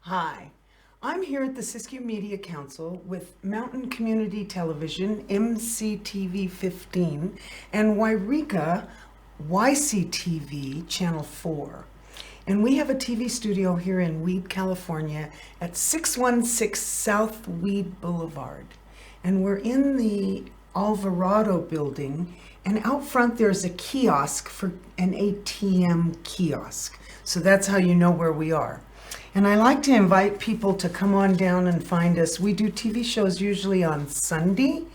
Hi, I'm here at the Siskiyou Media Council with Mountain Community Television, MCTV 15, and Wairika, YCTV, Channel 4. And we have a TV studio here in Weed, California at 616 South Weed Boulevard. And we're in the Alvarado building, and out front there's a kiosk for an ATM kiosk. So that's how you know where we are. And I like to invite people to come on down and find us. We do TV shows usually on Sunday,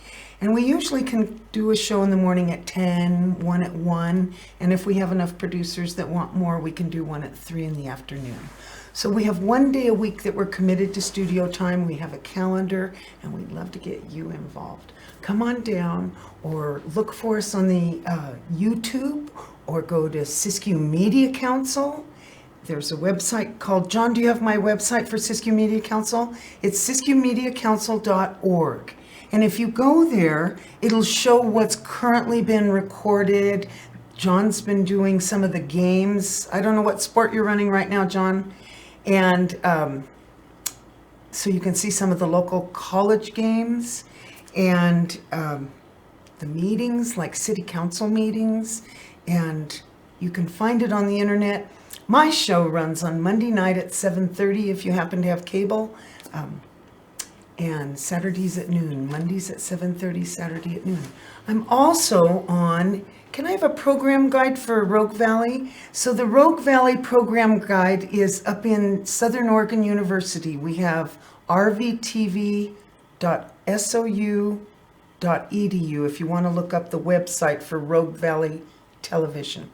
and we usually can do a show in the morning at 10, one at 1, and if we have enough producers that want more, we can do one at 3 in the afternoon. So we have one day a week that we're committed to studio time. We have a calendar, and we'd love to get you involved. Come on down, or look for us on the YouTube, or go to Siskiyou Media Council. There's a website called, John, do you have my website for Siskiyou Media Council? It's siskiyoumediacouncil.org. And if you go there, it'll show what's currently been recorded. John's been doing some of the games. I don't know what sport you're running right now, John. And so you can see some of the local college games and the meetings, like city council meetings. And you can find it on the internet. My show runs on Monday night at 7:30 if you happen to have cable, and Saturdays at noon. Mondays at 7:30, Saturday at noon. I'm also on, can I have a program guide for Rogue Valley? So the Rogue Valley program guide is up in Southern Oregon University. We have rvtv.sou.edu if you want to look up the website for Rogue Valley Television.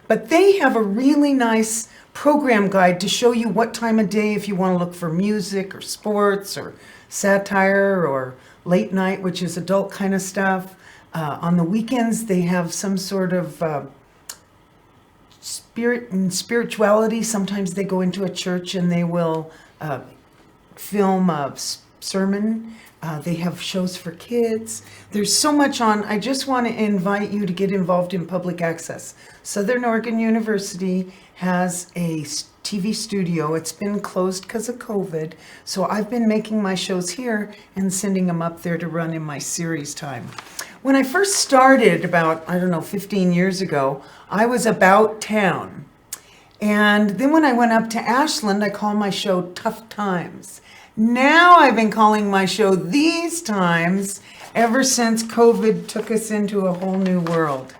But they have a really nice program guide to show you what time of day, if you want to look for music or sports or satire or late night, which is adult kind of stuff. On the weekends, they have some sort of spirit and spirituality. Sometimes they go into a church and they will film a sermon. They have shows for kids. There's so much on. I just want to invite you to get involved in public access. Southern Oregon University has a TV studio. It's been closed because of COVID. So I've been making my shows here and sending them up there to run in my series time. When I first started about, 15 years ago, I was about town. And then when I went up to Ashland, I called my show Tough Times. Now I've been calling my show These Times ever since COVID took us into a whole new world.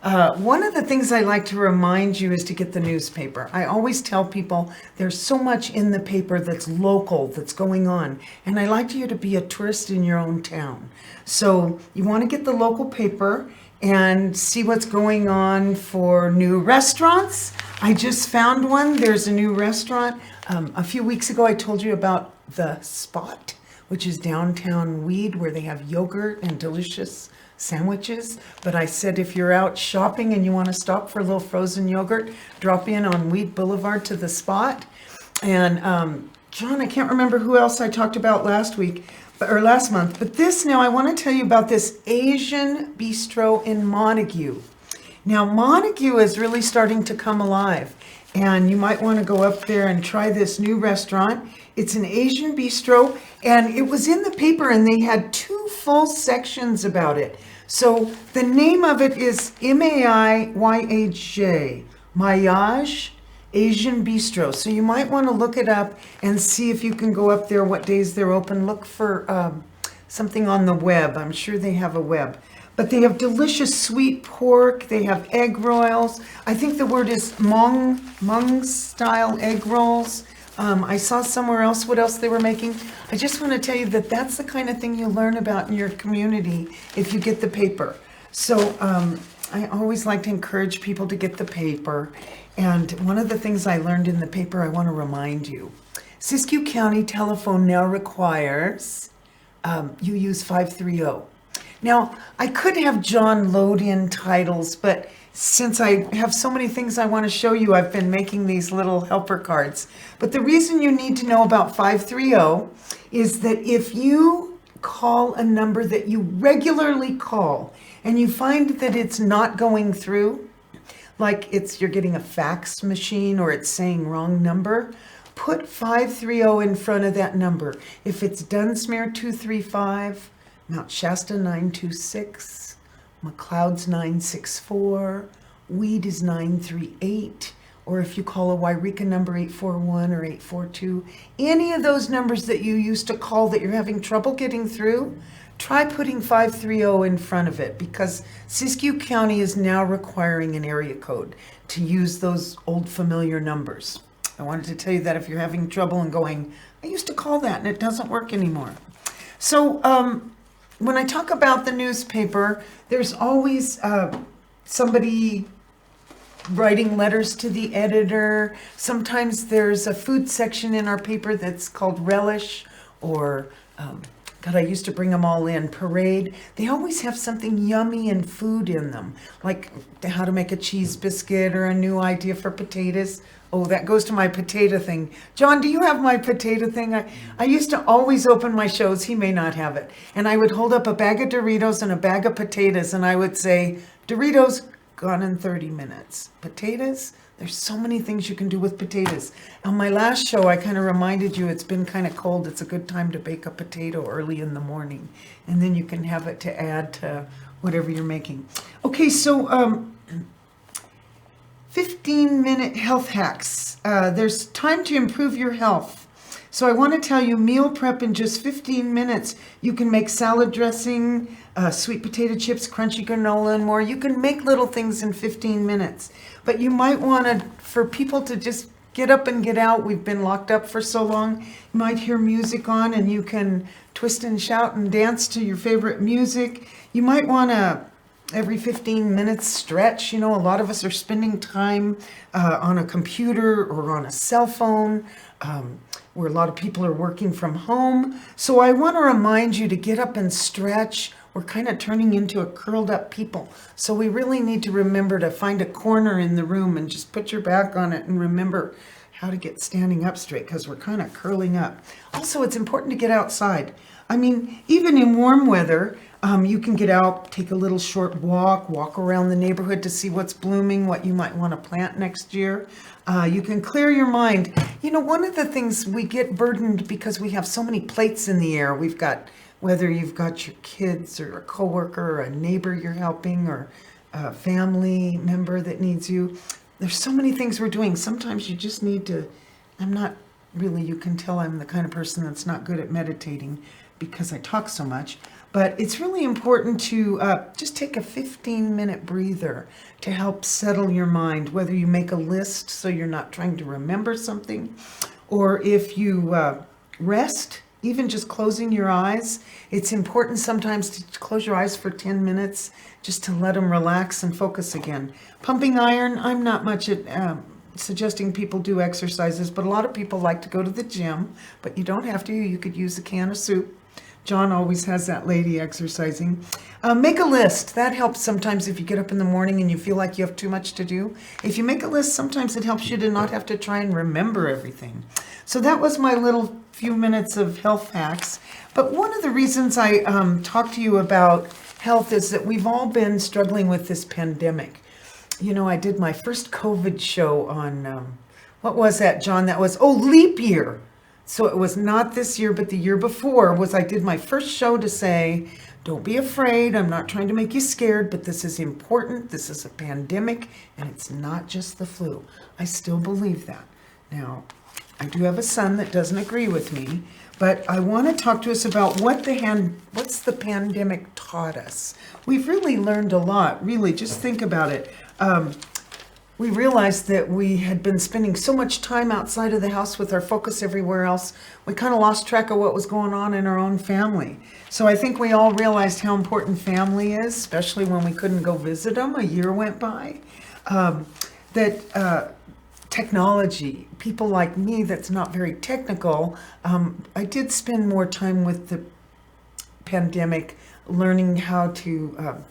One of the things I like to remind you is to get the newspaper. I always tell people there's so much in the paper that's local, that's going on. And I like you to be a tourist in your own town. So you want to get the local paper and see what's going on for new restaurants. I just found one. There's a new restaurant. A few weeks ago, I told you about The Spot, which is downtown Weed, where they have yogurt and delicious sandwiches. But I said, if you're out shopping and you want to stop for a little frozen yogurt, drop in on Weed Boulevard to The Spot. And John, I can't remember who else I talked about last month, but this now, I want to tell you about this Asian bistro in Montague. Now, Montague is really starting to come alive, and you might want to go up there and try this new restaurant. It's an Asian bistro, and it was in the paper, and they had 2 full sections about it. So the name of it is Maiyaj, Maiyaj Asian Bistro. So you might want to look it up and see if you can go up there, what days they're open. Look for something on the web. I'm sure they have a web. But they have delicious sweet pork. They have egg rolls. I think the word is Hmong style egg rolls. I saw somewhere else what else they were making. I just want to tell you that that's the kind of thing you learn about in your community if you get the paper. So I always like to encourage people to get the paper. And one of the things I learned in the paper, I want to remind you. Siskiyou County telephone now requires you use 530. Now, I could have John load in titles, but since I have so many things I want to show you, I've been making these little helper cards. But the reason you need to know about 530 is that if you call a number that you regularly call and you find that it's not going through, like you're getting a fax machine or it's saying wrong number, put 530 in front of that number. If it's Dunsmuir 235, Mount Shasta 926, McLeod's 964, Weed is 938, or if you call a Wairika number 841 or 842, any of those numbers that you used to call that you're having trouble getting through, try putting 530 in front of it, because Siskiyou County is now requiring an area code to use those old familiar numbers. I wanted to tell you that if you're having trouble and going, I used to call that and it doesn't work anymore. So when I talk about the newspaper, there's always somebody writing letters to the editor. Sometimes there's a food section in our paper that's called Relish, or God, I used to bring them all in, Parade. They always have something yummy and food in them, like how to make a cheese biscuit or a new idea for potatoes. Oh, that goes to my potato thing. John, do you have my potato thing? I used to always open my shows. He may not have it. And I would hold up a bag of Doritos and a bag of potatoes, and I would say, Doritos, gone in 30 minutes. Potatoes, there's so many things you can do with potatoes. On my last show, I kind of reminded you it's been kind of cold. It's a good time to bake a potato early in the morning. And then you can have it to add to whatever you're making. Okay, so 15-minute health hacks. There's time to improve your health. So I want to tell you, meal prep in just 15 minutes. You can make salad dressing, sweet potato chips, crunchy granola, and more. You can make little things in 15 minutes. But you might want to, for people to just get up and get out. We've been locked up for so long. You might hear music on and you can twist and shout and dance to your favorite music. You might want to every 15 minutes stretch. You know, a lot of us are spending time on a computer or on a cell phone, where a lot of people are working from home. So I want to remind you to get up and stretch. We're kind of turning into a curled up people. So we really need to remember to find a corner in the room and just put your back on it and remember how to get standing up straight, because we're kind of curling up. Also, it's important to get outside. I mean, even in warm weather, you can get out, take a little short walk around the neighborhood to see what's blooming, what you might want to plant next year. You can clear your mind. You know, one of the things we get burdened because we have so many plates in the air. We've got, whether you've got your kids or a coworker or a neighbor you're helping or a family member that needs you. There's so many things we're doing. Sometimes you just need to, you can tell I'm the kind of person that's not good at meditating because I talk so much. But it's really important to just take a 15-minute breather to help settle your mind, whether you make a list so you're not trying to remember something, or if you rest, even just closing your eyes. It's important sometimes to close your eyes for 10 minutes just to let them relax and focus again. Pumping iron, I'm not much at suggesting people do exercises, but a lot of people like to go to the gym, but you don't have to. You could use a can of soup. John always has that lady exercising. Make a list. That helps sometimes if you get up in the morning and you feel like you have too much to do. If you make a list, sometimes it helps you to not have to try and remember everything. So that was my little few minutes of health hacks. But one of the reasons I talk to you about health is that we've all been struggling with this pandemic. You know, I did my first COVID show on, what was that, John? That was, leap year. So it was not this year, but the year before I did my first show to say, don't be afraid. I'm not trying to make you scared, but this is important. This is a pandemic, and it's not just the flu. I still believe that. Now, I do have a son that doesn't agree with me, but I want to talk to us about what's the pandemic taught us. We've really learned a lot, really. Just think about it. we realized that we had been spending so much time outside of the house with our focus everywhere else, we kind of lost track of what was going on in our own family. So I think we all realized how important family is, especially when we couldn't go visit them. A year went by. Technology, people like me that's not very technical, I did spend more time with the pandemic learning how to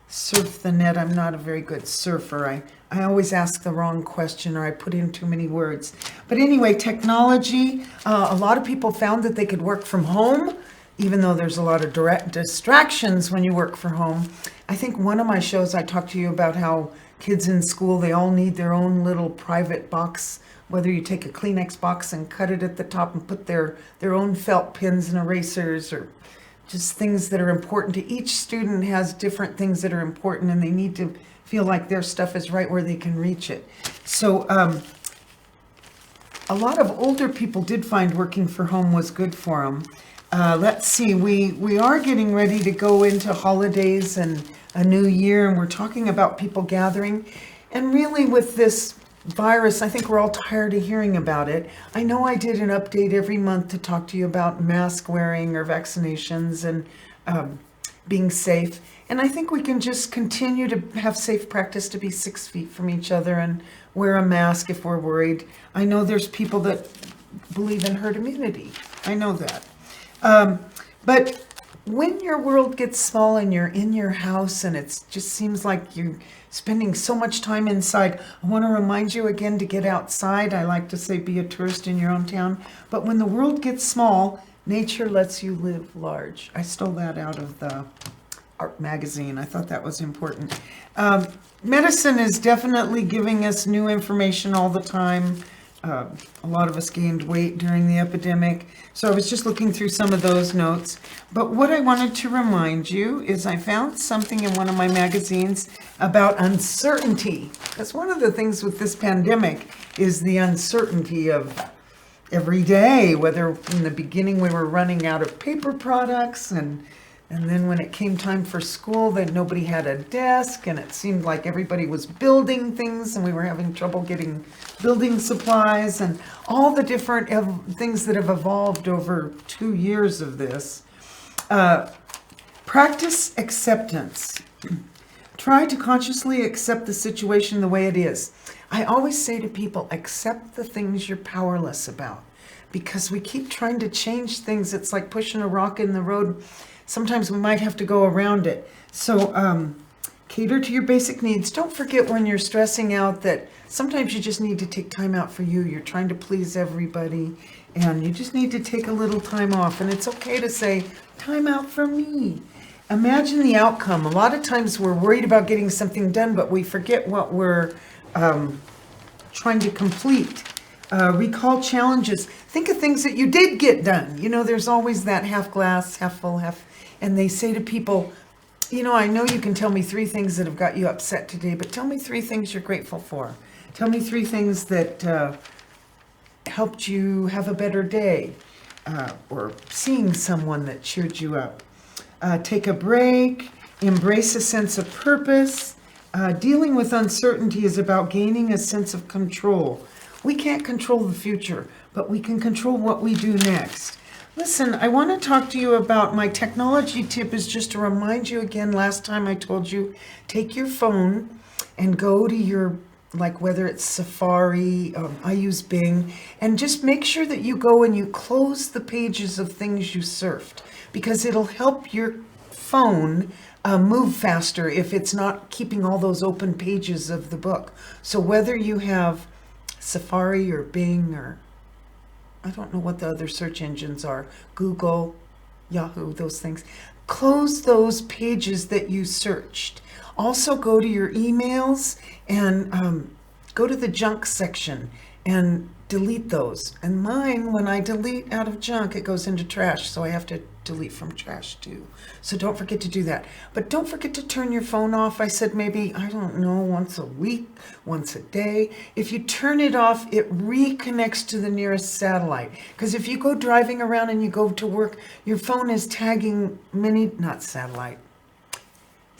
surf the net. I'm not a very good surfer. I always ask the wrong question, or I put in too many words. But anyway, technology, a lot of people found that they could work from home, even though there's a lot of direct distractions when you work from home. I think one of my shows I talked to you about how kids in school, they all need their own little private box, whether you take a Kleenex box and cut it at the top and put their own felt pens and erasers, or just things that are important to each student has different things that are important, and they need to feel like their stuff is right where they can reach it. So a lot of older people did find working for home was good for them. Let's see, we are getting ready to go into holidays and a new year, and we're talking about people gathering. And really with this virus, I think we're all tired of hearing about it. I know I did an update every month to talk to you about mask wearing or vaccinations and being safe. And I think we can just continue to have safe practice to be 6 feet from each other and wear a mask if we're worried. I know there's people that believe in herd immunity. I know that. But when your world gets small and you're in your house and it just seems like you're spending so much time inside, I want to remind you again to get outside. I like to say be a tourist in your own town. But when the world gets small, nature lets you live large. I stole that out of the Art magazine. I thought that was important. Medicine is definitely giving us new information all the time. A lot of us gained weight during the epidemic. So I was just looking through some of those notes. But what I wanted to remind you is I found something in one of my magazines about uncertainty. Because one of the things with this pandemic is the uncertainty of every day, whether in the beginning we were running out of paper products, and then when it came time for school, then nobody had a desk, and it seemed like everybody was building things, and we were having trouble getting building supplies, and all the different things that have evolved over 2 years of this. Practice acceptance. Try to consciously accept the situation the way it is. I always say to people, accept the things you're powerless about, because we keep trying to change things. It's like pushing a rock in the road. Sometimes we might have to go around it. So cater to your basic needs. Don't forget when you're stressing out that sometimes you just need to take time out for you. You're trying to please everybody, and you just need to take a little time off. And it's okay to say, time out for me. Imagine the outcome. A lot of times we're worried about getting something done, but we forget what we're trying to complete. Recall challenges. Think of things that you did get done. You know, there's always that half glass, half full, half. And they say to people, you know, I know you can tell me 3 things that have got you upset today, but tell me 3 things you're grateful for. Tell me 3 things that helped you have a better day, or seeing someone that cheered you up. Take a break. Embrace a sense of purpose. Dealing with uncertainty is about gaining a sense of control. We can't control the future, but we can control what we do next. Listen, I want to talk to you about my technology tip is just to remind you again, last time I told you, take your phone and go to your, like whether it's Safari, I use Bing, and just make sure that you go and you close the pages of things you surfed, because it'll help your phone move faster if it's not keeping all those open pages of the book. So whether you have Safari or Bing, or I don't know what the other search engines are, Google, Yahoo, those things, close those pages that you searched. Also go to your emails and go to the junk section and delete those. And mine, when I delete out of junk, it goes into trash, so I have to delete from trash too. So don't forget to do that. But don't forget to turn your phone off. I said maybe, I don't know, once a week, once a day. If you turn it off, it reconnects to the nearest satellite. Because if you go driving around and you go to work, your phone is tagging not satellite,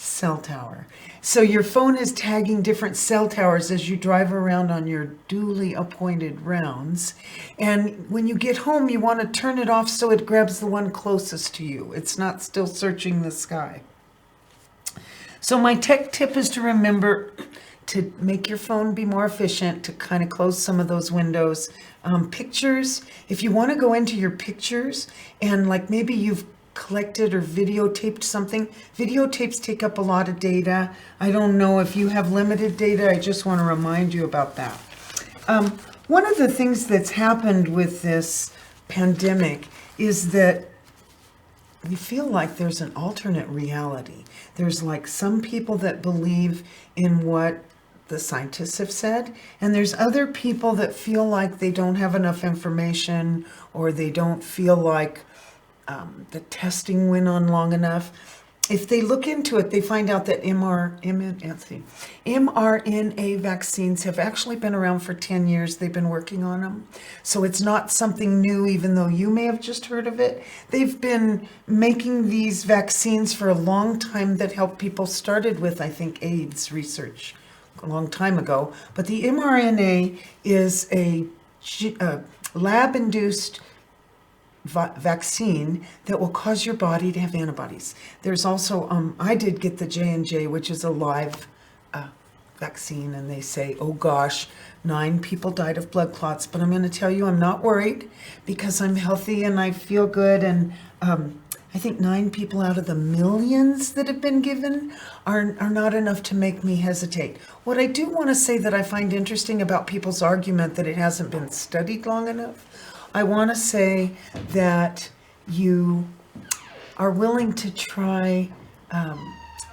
cell tower. So your phone is tagging different cell towers as you drive around on your duly appointed rounds. And when you get home, you want to turn it off so it grabs the one closest to you. It's not still searching the sky. So my tech tip is to remember to make your phone be more efficient, to kind of close some of those windows. Pictures, if you want to go into your pictures and like maybe you've collected or videotaped something, videotapes take up a lot of data. I don't know if you have limited data. I just want to remind you about that. One of the things that's happened with this pandemic is that we feel like there's an alternate reality. There's like some people that believe in what the scientists have said, and there's other people that feel like they don't have enough information, or they don't feel like the testing went on long enough. If they look into it, they find out that mRNA vaccines have actually been around for 10 years. They've been working on them. So it's not something new, even though you may have just heard of it. They've been making these vaccines for a long time that help people. Started with, I think, AIDS research a long time ago. But the mRNA is a lab-induced vaccine that will cause your body to have antibodies. There's also, I did get the J&J, which is a live vaccine, and they say, oh gosh, 9 people died of blood clots. But I'm going to tell you, I'm not worried because I'm healthy and I feel good. And I think 9 people out of the millions that have been given are not enough to make me hesitate. What I do want to say that I find interesting about people's argument that it hasn't been studied long enough, I want to say that you are willing to try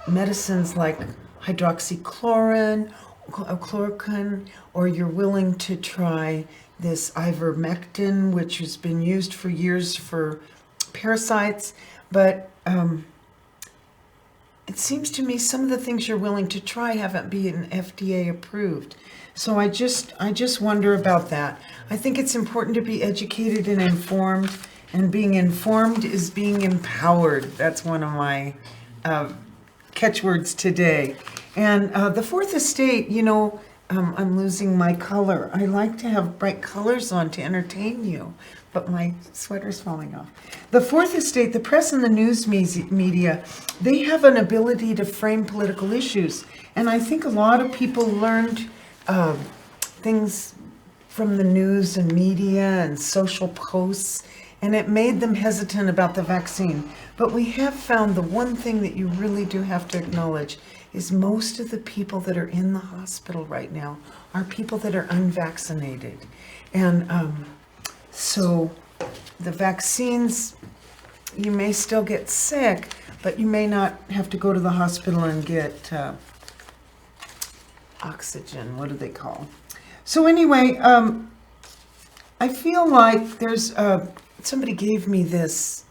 medicines like hydroxychloroquine, or you're willing to try this ivermectin, which has been used for years for parasites. But it seems to me some of the things you're willing to try haven't been FDA approved. So I just wonder about that. I think it's important to be educated and informed, and being informed is being empowered. That's one of my catchwords today. And the fourth estate, I'm losing my color. I like to have bright colors on to entertain you, but my sweater's falling off. The fourth estate, the press and the news media, they have an ability to frame political issues. And I think a lot of people learned things from the news and media and social posts, and it made them hesitant about the vaccine. But we have found the one thing that you really do have to acknowledge is most of the people that are in the hospital right now are people that are unvaccinated. And so the vaccines, you may still get sick, but you may not have to go to the hospital and get oxygen, what do they call? So anyway, I feel like there's, somebody gave me this,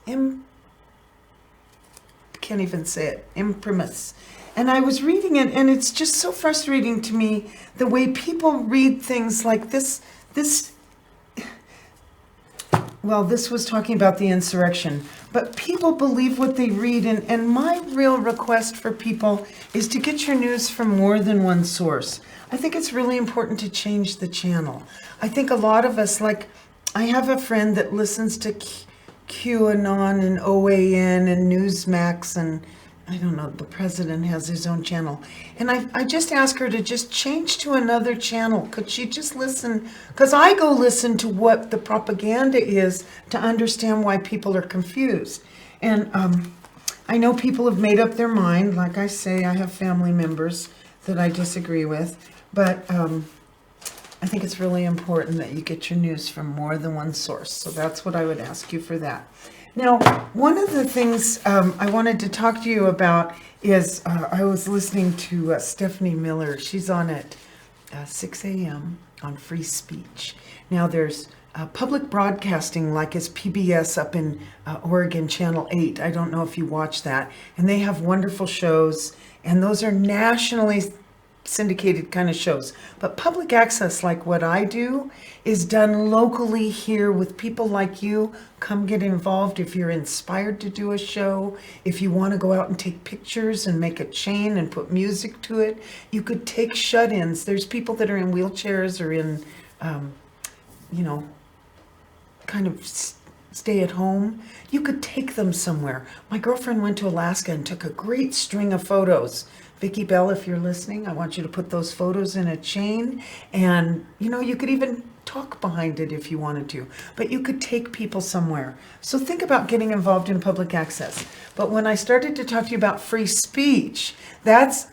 can't even say it, imprimis. And I was reading it, and it's just so frustrating to me, the way people read things like this was talking about the insurrection, but people believe what they read, and my real request for people is to get your news from more than one source. I think it's really important to change the channel. I think a lot of us, like, I have a friend that listens to QAnon and OAN and Newsmax, and I don't know, the president has his own channel. And I just ask her to just change to another channel. Could she just listen? Because I go listen to what the propaganda is to understand why people are confused. And I know people have made up their mind. Like I say, I have family members that I disagree with. But I think it's really important that you get your news from more than one source. So that's what I would ask you for that. Now, one of the things I wanted to talk to you about is I was listening to Stephanie Miller. She's on at 6 a.m. on free speech. Now, there's public broadcasting, like is PBS up in Oregon, Channel 8. I don't know if you watch that. And they have wonderful shows, and those are nationally syndicated kind of shows. But public access, like what I do, is done locally here with people like you. Come get involved if you're inspired to do a show. If you want to go out and take pictures and make a chain and put music to it, you could take shut-ins. There's people that are in wheelchairs or in, kind of stay at home. You could take them somewhere. My girlfriend went to Alaska and took a great string of photos. Vicki Bell, if you're listening, I want you to put those photos in a chain, and you could even talk behind it if you wanted to, but you could take people somewhere. So think about getting involved in public access. But when I started to talk to you about free speech, that's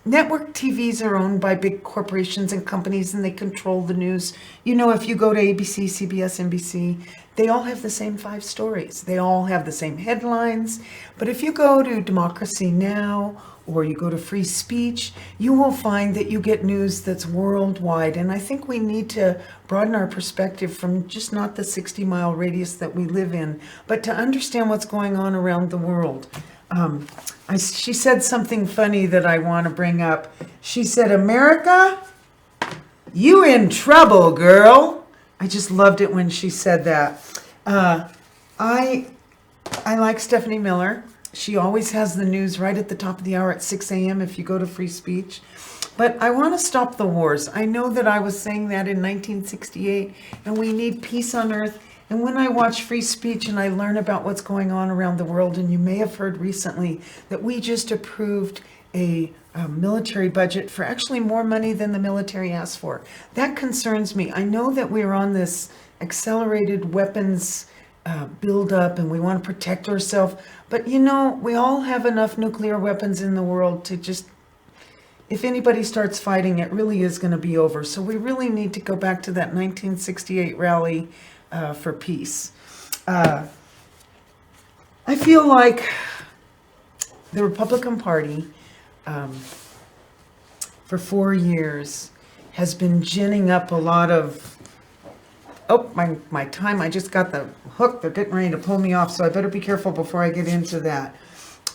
network TVs are owned by big corporations and companies, and they control the news. If you go to ABC, CBS, NBC, they all have the same 5 stories. They all have the same headlines. But if you go to Democracy Now! Or you go to free speech, you will find that you get news that's worldwide. And I think we need to broaden our perspective from just not the 60-mile radius that we live in, but to understand what's going on around the world. She said something funny that I want to bring up. She said, "America, you in trouble, girl." I just loved it when she said that. I like Stephanie Miller. She always has the news right at the top of the hour at 6 a.m. if you go to free speech. But I want to stop the wars. I know that I was saying that in 1968, and we need peace on earth. And when I watch free speech and I learn about what's going on around the world, and you may have heard recently that we just approved a military budget for actually more money than the military asked for. That concerns me. I know that we're on this accelerated weapons build up and we want to protect ourselves. But we all have enough nuclear weapons in the world to just, if anybody starts fighting, it really is going to be over. So we really need to go back to that 1968 rally for peace. I feel like the Republican Party for 4 years has been ginning up a lot of, my time, I just got the hook. They're getting ready to pull me off, so I better be careful before I get into that.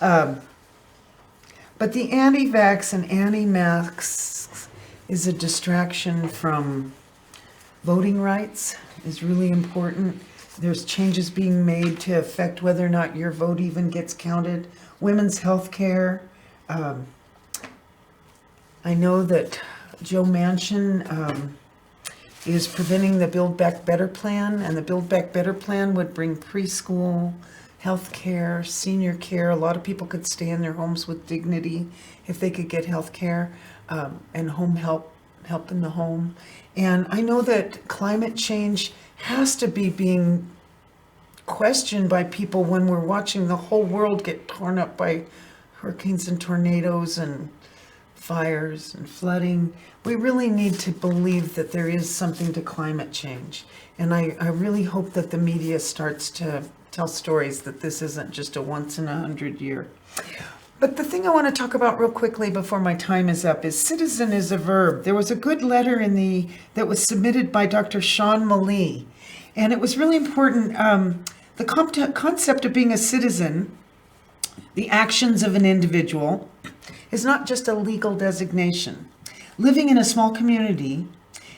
But the anti-vax and anti-masks is a distraction from voting rights, is really important. There's changes being made to affect whether or not your vote even gets counted. Women's health care. I know that Joe Manchin is preventing the Build Back Better plan, and the Build Back Better plan would bring preschool, health care, senior care. A lot of people could stay in their homes with dignity if they could get health care and home help in the home. And I know that climate change has to be being questioned by people when we're watching the whole world get torn up by hurricanes and tornadoes and fires and flooding. We really need to believe that there is something to climate change. And I really hope that the media starts to tell stories that this isn't just a once in 100 year. But the thing I want to talk about real quickly before my time is up is citizen is a verb. There was a good letter that was submitted by Dr. Sean Malee. And it was really important. The concept of being a citizen, the actions of an individual, is not just a legal designation. Living in a small community,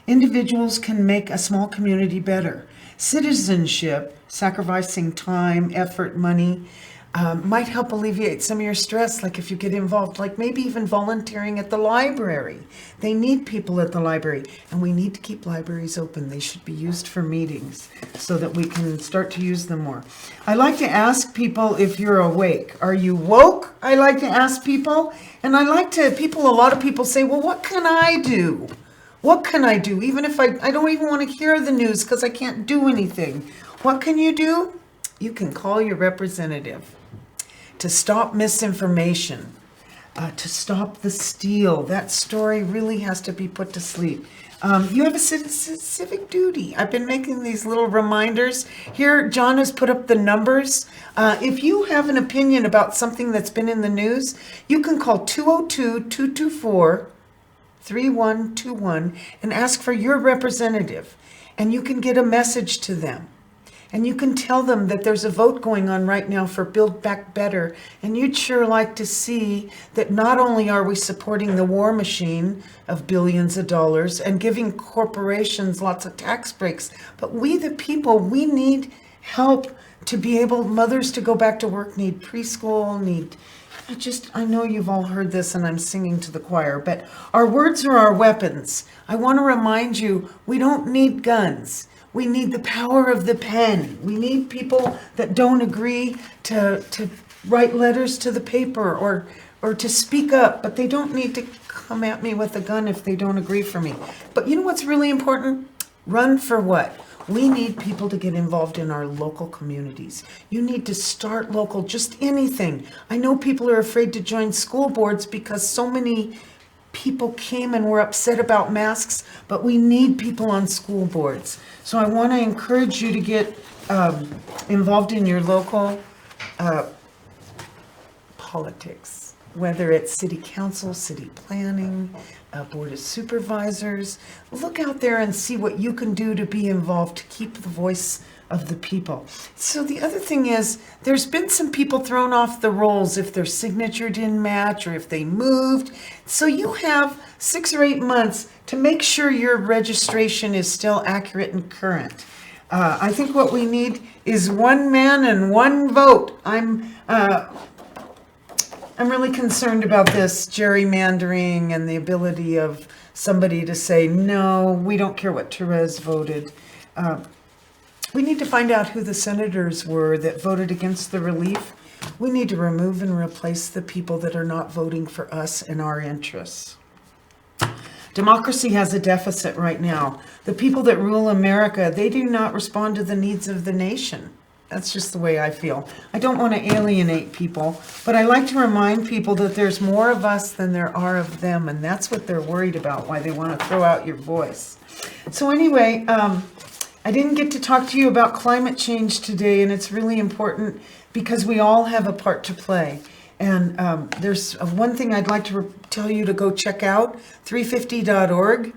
individuals can make a small community better. Citizenship, sacrificing time, effort, money, might help alleviate some of your stress, like if you get involved, like maybe even volunteering at the library. They need people at the library, and we need to keep libraries open. They should be used for meetings so that we can start to use them more. I like to ask people if you're awake. Are you woke? I like to ask people, and a lot of people say, well, what can I do? What can I do? Even if I don't even want to hear the news because I can't do anything. What can you do? You can call your representative to stop misinformation, to stop the steal. That story really has to be put to sleep. You have a civic duty. I've been making these little reminders. Here, John has put up the numbers. If you have an opinion about something that's been in the news, you can call 202-224-3121 and ask for your representative, and you can get a message to them. and you can tell them that there's a vote going on right now for Build Back Better, and you'd sure like to see that not only are we supporting the war machine of billions of dollars and giving corporations lots of tax breaks, but we the people, we need help to be able, mothers to go back to work, need preschool, need, I know you've all heard this and I'm singing to the choir, but our words are our weapons. I want to remind you, we don't need guns. We need the power of the pen. We need people that don't agree to write letters to the paper or to speak up, but they don't need to come at me with a gun if they don't agree for me. But you know what's really important? Run for what? We need people to get involved in our local communities. You need to start local, just anything. I know people are afraid to join school boards because so many people came and were upset about masks, but we need people on school boards. So I want to encourage you to get involved in your local politics, whether it's city council, city planning, board of supervisors. Look out there and see what you can do to be involved, to keep the voice of the people. So the other thing is, there's been some people thrown off the rolls if their signature didn't match or if they moved. So you have 6 or 8 months to make sure your registration is still accurate and current. I think what we need is one man and one vote. I'm really concerned about this gerrymandering and the ability of somebody to say, no, we don't care what Therese voted. We need to find out who the senators were that voted against the relief. We need to remove and replace the people that are not voting for us and our interests. Democracy has a deficit right now. The people that rule America, they do not respond to the needs of the nation. That's just the way I feel. I don't want to alienate people, but I like to remind people that there's more of us than there are of them, and that's what they're worried about, why they want to throw out your voice. So anyway, I didn't get to talk to you about climate change today, and it's really important because we all have a part to play. And there's one thing I'd like to tell you to go check out, 350.org.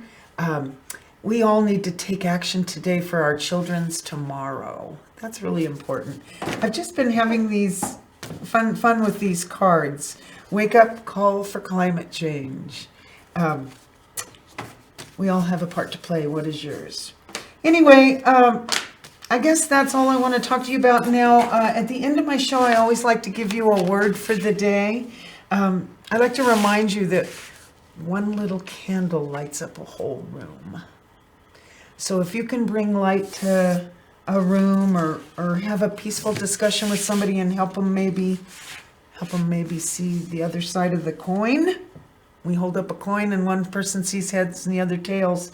We all need to take action today for our children's tomorrow. That's really important. I've just been having these fun with these cards. Wake up, call for climate change. We all have a part to play. What is yours? Anyway, I guess that's all I want to talk to you about now. At the end of my show, I always like to give you a word for the day. I like to remind you that one little candle lights up a whole room. So if you can bring light to a room or have a peaceful discussion with somebody and help them maybe see the other side of the coin. We hold up a coin and one person sees heads and the other tails.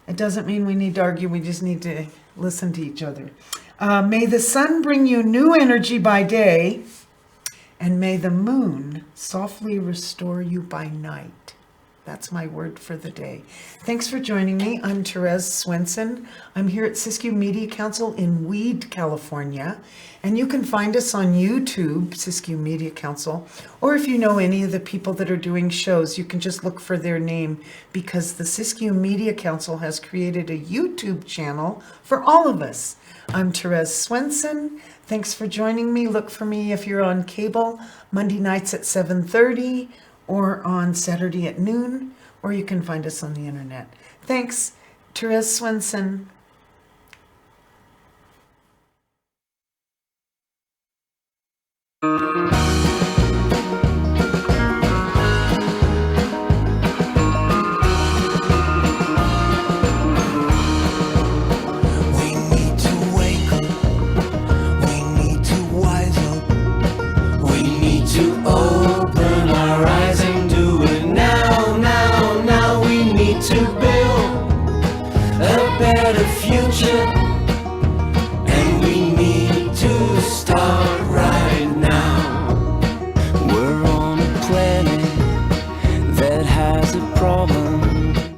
It doesn't mean we need to argue, we just need to listen to each other. May the sun bring you new energy by day, and may the moon softly restore you by night. That's my word for the day. Thanks for joining me. I'm Therese Swenson. I'm here at Siskiyou Media Council in Weed, California. And you can find us on YouTube, Siskiyou Media Council. Or if you know any of the people that are doing shows, you can just look for their name because the Siskiyou Media Council has created a YouTube channel for all of us. I'm Therese Swenson. Thanks for joining me. Look for me if you're on cable, Monday nights at 7:30. Or on Saturday at noon, or you can find us on the internet. Thanks, Therese Swenson. And we need to start right now. We're on a planet that has a problem.